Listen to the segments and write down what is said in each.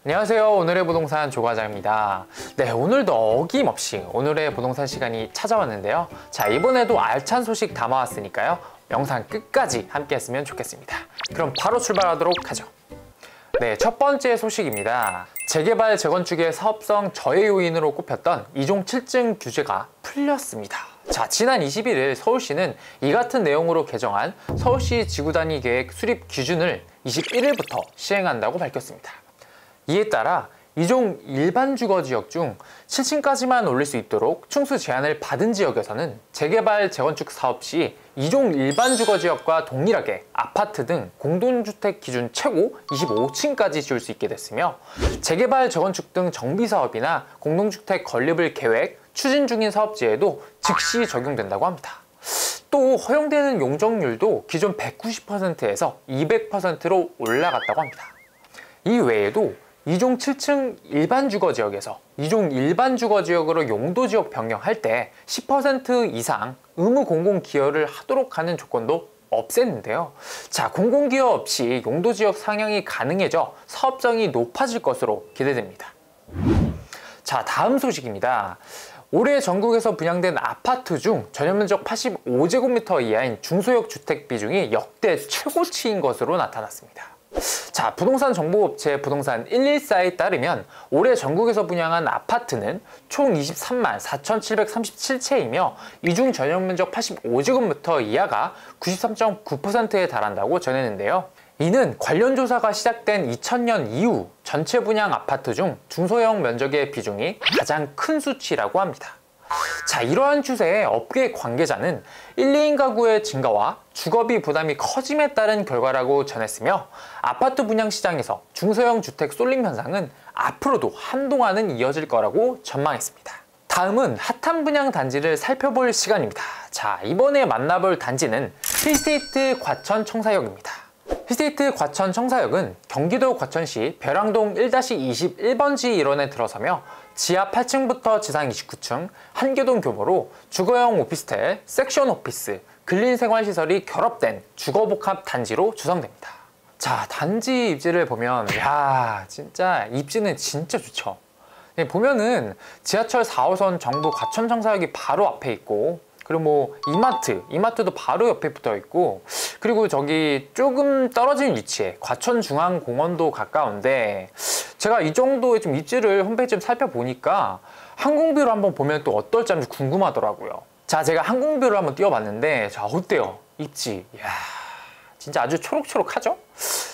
안녕하세요. 오늘의 부동산 조과장입니다. 네, 오늘도 어김없이 오늘의 부동산 시간이 찾아왔는데요. 자, 이번에도 알찬 소식 담아왔으니까요. 영상 끝까지 함께 했으면 좋겠습니다. 그럼 바로 출발하도록 하죠. 네, 첫 번째 소식입니다. 재개발, 재건축의 사업성 저해 요인으로 꼽혔던 2종 7층 규제가 풀렸습니다. 자, 지난 21일 서울시는 이 같은 내용으로 개정한 서울시 지구단위 계획 수립 기준을 21일부터 시행한다고 밝혔습니다. 이에 따라 2종 일반 주거지역 중 7층까지만 올릴 수 있도록 충수 제한을 받은 지역에서는 재개발, 재건축 사업 시 2종 일반 주거지역과 동일하게 아파트 등 공동주택 기준 최고 25층까지 지을 수 있게 됐으며, 재개발, 재건축 등 정비사업이나 공동주택 건립을 계획, 추진 중인 사업지에도 즉시 적용된다고 합니다. 또 허용되는 용적률도 기존 190%에서 200%로 올라갔다고 합니다. 이 외에도 2종 7층 일반 주거지역에서 2종 일반 주거지역으로 용도지역 변경할 때 10% 이상 의무 공공기여를 하도록 하는 조건도 없앴는데요. 자, 공공기여 없이 용도지역 상향이 가능해져 사업성이 높아질 것으로 기대됩니다. 자, 다음 소식입니다. 올해 전국에서 분양된 아파트 중 전용면적 85제곱미터 이하인 중소형 주택 비중이 역대 최고치인 것으로 나타났습니다. 자, 부동산 정보업체 부동산 114에 따르면 올해 전국에서 분양한 아파트는 총 23만 4,737채이며 이 중 전용면적 85제곱미터 이하가 93.9%에 달한다고 전했는데요. 이는 관련 조사가 시작된 2000년 이후 전체 분양 아파트 중 중소형 면적의 비중이 가장 큰 수치라고 합니다. 자, 이러한 추세에 업계 관계자는 1, 2인 가구의 증가와 주거비 부담이 커짐에 따른 결과라고 전했으며, 아파트 분양 시장에서 중소형 주택 쏠림 현상은 앞으로도 한동안은 이어질 거라고 전망했습니다. 다음은 핫한 분양 단지를 살펴볼 시간입니다. 자, 이번에 만나볼 단지는 힐스테이트 과천 청사역입니다. 힐스테이트 과천 청사역은 경기도 과천시 벼랑동 1-21번지 일원에 들어서며 지하 8층부터 지상 29층, 한개동 규모로 주거형 오피스텔, 섹션 오피스, 근린생활시설이 결합된 주거복합 단지로 구성됩니다. 자, 단지 입지를 보면 진짜 입지는 진짜 좋죠. 보면은 지하철 4호선 정부 과천 청사역이 바로 앞에 있고, 그리고 뭐 이마트도 바로 옆에 붙어 있고, 그리고 저기 조금 떨어진 위치에 과천중앙공원도 가까운데, 제가 이 정도의 좀 입지를 홈페이지 좀 살펴보니까 항공뷰를 한번 보면 또 어떨지 좀 궁금하더라고요. 자, 제가 항공뷰를 한번 띄워봤는데, 자, 어때요? 입지. 이야, 진짜 아주 초록초록하죠?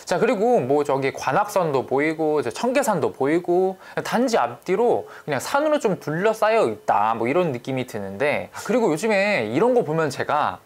자, 그리고 뭐 저기 관악선도 보이고 청계산도 보이고 단지 앞뒤로 그냥 산으로 좀 둘러싸여 있다, 뭐 이런 느낌이 드는데, 그리고 요즘에 이런 거 보면 제가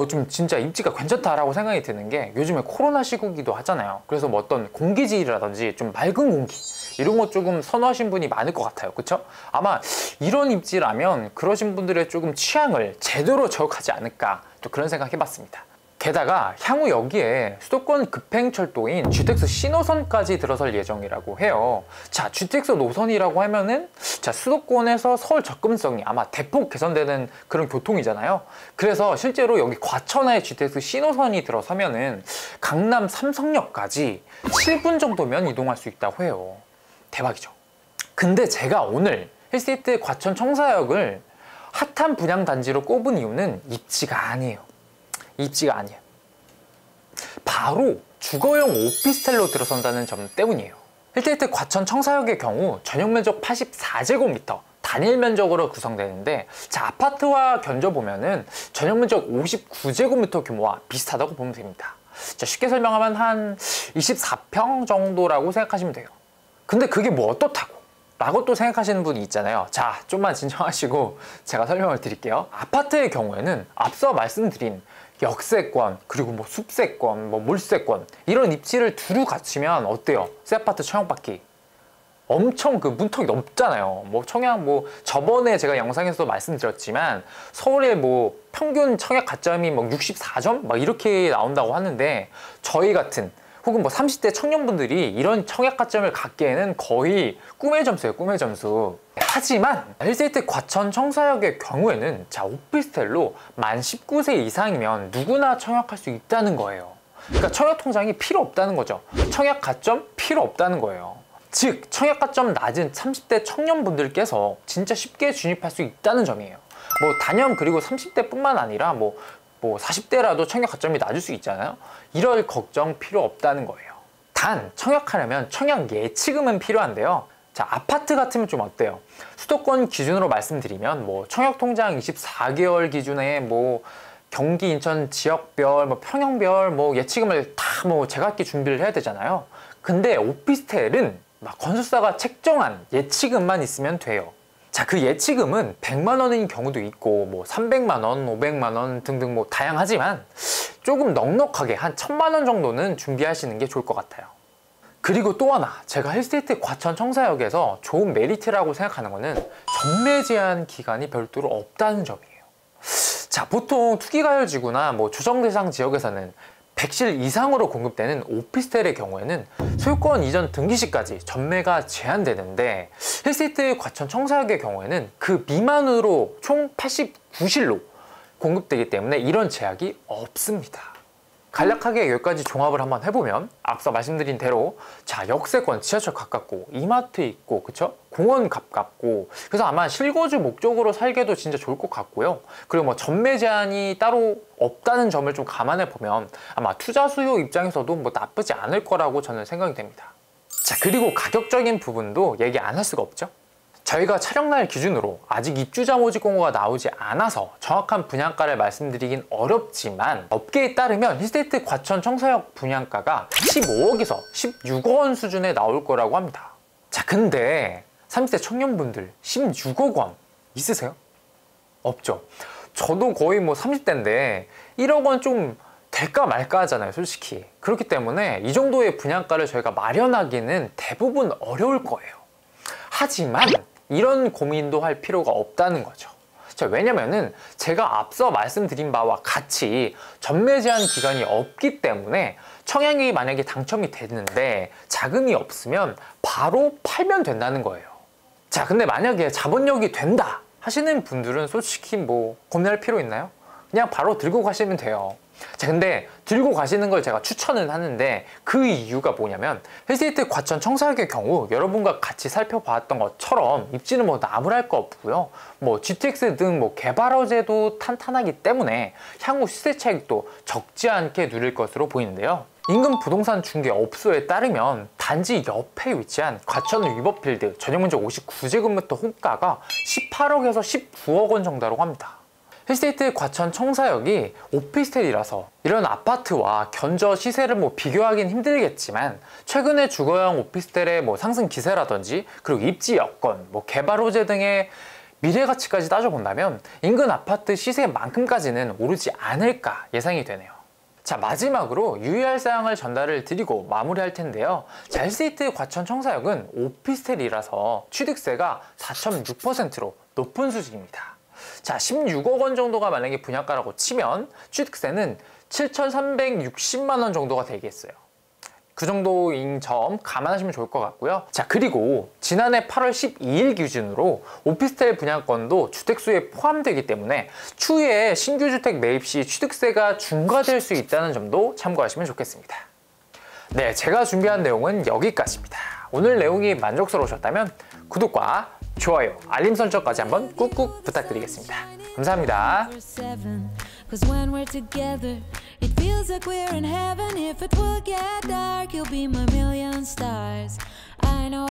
좀 진짜 입지가 괜찮다라고 생각이 드는 게, 요즘에 코로나 시국이기도 하잖아요. 그래서 뭐 어떤 공기질이라든지 좀 맑은 공기 이런 거 조금 선호하신 분이 많을 것 같아요. 그쵸? 아마 이런 입지라면 그러신 분들의 조금 취향을 제대로 저격하지 않을까, 또 그런 생각 해봤습니다. 게다가 향후 여기에 수도권 급행철도인 GTX 신호선까지 들어설 예정이라고 해요. 자, GTX 노선이라고 하면은 수도권에서 서울 접근성이 아마 대폭 개선되는 그런 교통이잖아요. 그래서 실제로 여기 과천에 GTX 신호선이 들어서면은 강남 삼성역까지 7분 정도면 이동할 수 있다고 해요. 대박이죠. 근데 제가 오늘 힐스테이트 과천 청사역을 핫한 분양 단지로 꼽은 이유는 입지가 아니에요. 입지가 아니에요. 바로 주거용 오피스텔로 들어선다는 점 때문이에요. 힐스테이트 과천 청사역의 경우 전용 면적 84제곱미터 단일 면적으로 구성되는데, 자, 아파트와 견져보면은 전용 면적 59제곱미터 규모와 비슷하다고 보면 됩니다. 자, 쉽게 설명하면 한 24평 정도라고 생각하시면 돼요. 근데 그게 뭐 어떻다고 라고 또 생각하시는 분이 있잖아요. 자, 좀만 진정하시고 제가 설명을 드릴게요. 아파트의 경우에는 앞서 말씀드린 역세권, 그리고 뭐 숲세권, 뭐 물세권, 이런 입지를 두루 갖추면 어때요? 새 아파트 청약받기 엄청 그 문턱이 높잖아요. 뭐 청약, 뭐 저번에 제가 영상에서도 말씀드렸지만 서울의 뭐 평균 청약 가점이 뭐 64점 막 이렇게 나온다고 하는데, 저희 같은 혹은 뭐 30대 청년분들이 이런 청약 가점을 갖기에는 거의 꿈의 점수예요, 꿈의 점수. 하지만 힐스테이트 과천 청사역의 경우에는 자, 오피스텔로 만 19세 이상이면 누구나 청약할 수 있다는 거예요. 그러니까 청약 통장이 필요 없다는 거죠. 청약 가점 필요 없다는 거예요. 즉 청약가점 낮은 30대 청년분들께서 진짜 쉽게 진입할 수 있다는 점이에요. 뭐 단연 그리고 30대뿐만 아니라 뭐 40대라도 청약가점이 낮을 수 있잖아요. 이럴 걱정 필요 없다는 거예요. 단 청약하려면 청약 예치금은 필요한데요. 자, 아파트 같으면 좀 어때요? 수도권 기준으로 말씀드리면 뭐 청약통장 24개월 기준에 뭐 경기, 인천 지역별, 뭐 평형별 뭐 예치금을 다 뭐 제각기 준비를 해야 되잖아요. 근데 오피스텔은 막 건설사가 책정한 예치금만 있으면 돼요. 자, 그 예치금은 100만 원인 경우도 있고 뭐 300만 원, 500만 원 등등 뭐 다양하지만 조금 넉넉하게 한 1000만 원 정도는 준비하시는 게 좋을 것 같아요. 그리고 또 하나, 제가 힐스테이트 과천 청사역에서 좋은 메리트라고 생각하는 거는 전매 제한 기간이 별도로 없다는 점이에요. 자, 보통 투기가열지구나 뭐 조정대상 지역에서는 100실 이상으로 공급되는 오피스텔의 경우에는 소유권 이전 등기 시까지 전매가 제한되는데 힐스테이트 과천 청사역의 경우에는 그 미만으로 총 89실로 공급되기 때문에 이런 제약이 없습니다. 간략하게 여기까지 종합을 한번 해보면 앞서 말씀드린 대로 자, 역세권 지하철 가깝고 이마트 있고 그쵸? 공원 가깝고 그래서 아마 실거주 목적으로 살기도 진짜 좋을 것 같고요. 그리고 뭐 전매 제한이 따로 없다는 점을 좀 감안해 보면 아마 투자 수요 입장에서도 뭐 나쁘지 않을 거라고 저는 생각이 됩니다. 자, 그리고 가격적인 부분도 얘기 안 할 수가 없죠. 저희가 촬영날 기준으로 아직 입주자 모집 공고가 나오지 않아서 정확한 분양가를 말씀드리긴 어렵지만 업계에 따르면 힐스테이트 과천 청사역 분양가가 15억에서 16억 원 수준에 나올 거라고 합니다. 자, 근데 30대 청년분들 16억 원 있으세요? 없죠. 저도 거의 뭐 30대인데 1억 원 좀 될까 말까 하잖아요, 솔직히. 그렇기 때문에 이 정도의 분양가를 저희가 마련하기는 대부분 어려울 거예요. 하지만 이런 고민도 할 필요가 없다는 거죠. 자, 왜냐면은 제가 앞서 말씀드린 바와 같이 전매 제한 기간이 없기 때문에 청약이 만약에 당첨이 됐는데 자금이 없으면 바로 팔면 된다는 거예요. 자, 근데 만약에 자본력이 된다 하시는 분들은 솔직히 뭐 고민할 필요 있나요? 그냥 바로 들고 가시면 돼요. 자, 근데 들고 가시는 걸 제가 추천은 하는데 그 이유가 뭐냐면 힐스테이트 과천 청사역의 경우 여러분과 같이 살펴봤던 것처럼 입지는 뭐 나무랄 거 없고요. 뭐 GTX 등 뭐 개발 허재도 탄탄하기 때문에 향후 시세 차익도 적지 않게 누릴 것으로 보이는데요. 인근 부동산 중개업소에 따르면 단지 옆에 위치한 과천 위버필드 전용면적 59제곱미터 호가가 18억에서 19억 원 정도라고 합니다. 힐스테이트 과천 청사역이 오피스텔이라서 이런 아파트와 견저 시세를 뭐 비교하긴 힘들겠지만 최근에 주거용 오피스텔의 뭐 상승 기세라든지 그리고 입지 여건, 뭐 개발 호재 등의 미래 가치까지 따져본다면 인근 아파트 시세만큼까지는 오르지 않을까 예상이 되네요. 자, 마지막으로 유의할 사항을 전달을 드리고 마무리할 텐데요. 자, 힐스테이트 과천 청사역은 오피스텔이라서 취득세가 4.6%로 높은 수준입니다. 자, 16억 원 정도가 만약에 분양가라고 치면 취득세는 7,360만 원 정도가 되겠어요. 그 정도인 점 감안하시면 좋을 것 같고요. 자, 그리고 지난해 8월 12일 기준으로 오피스텔 분양권도 주택수에 포함되기 때문에 추후에 신규 주택 매입 시 취득세가 중과될 수 있다는 점도 참고하시면 좋겠습니다. 네, 제가 준비한 내용은 여기까지입니다. 오늘 내용이 만족스러우셨다면 구독과 좋아요, 알림 설정까지 한번 꾹꾹 부탁드리겠습니다. 감사합니다. Cause when we're together, it feels like we're in heaven. If it will get dark, you'll be my million stars.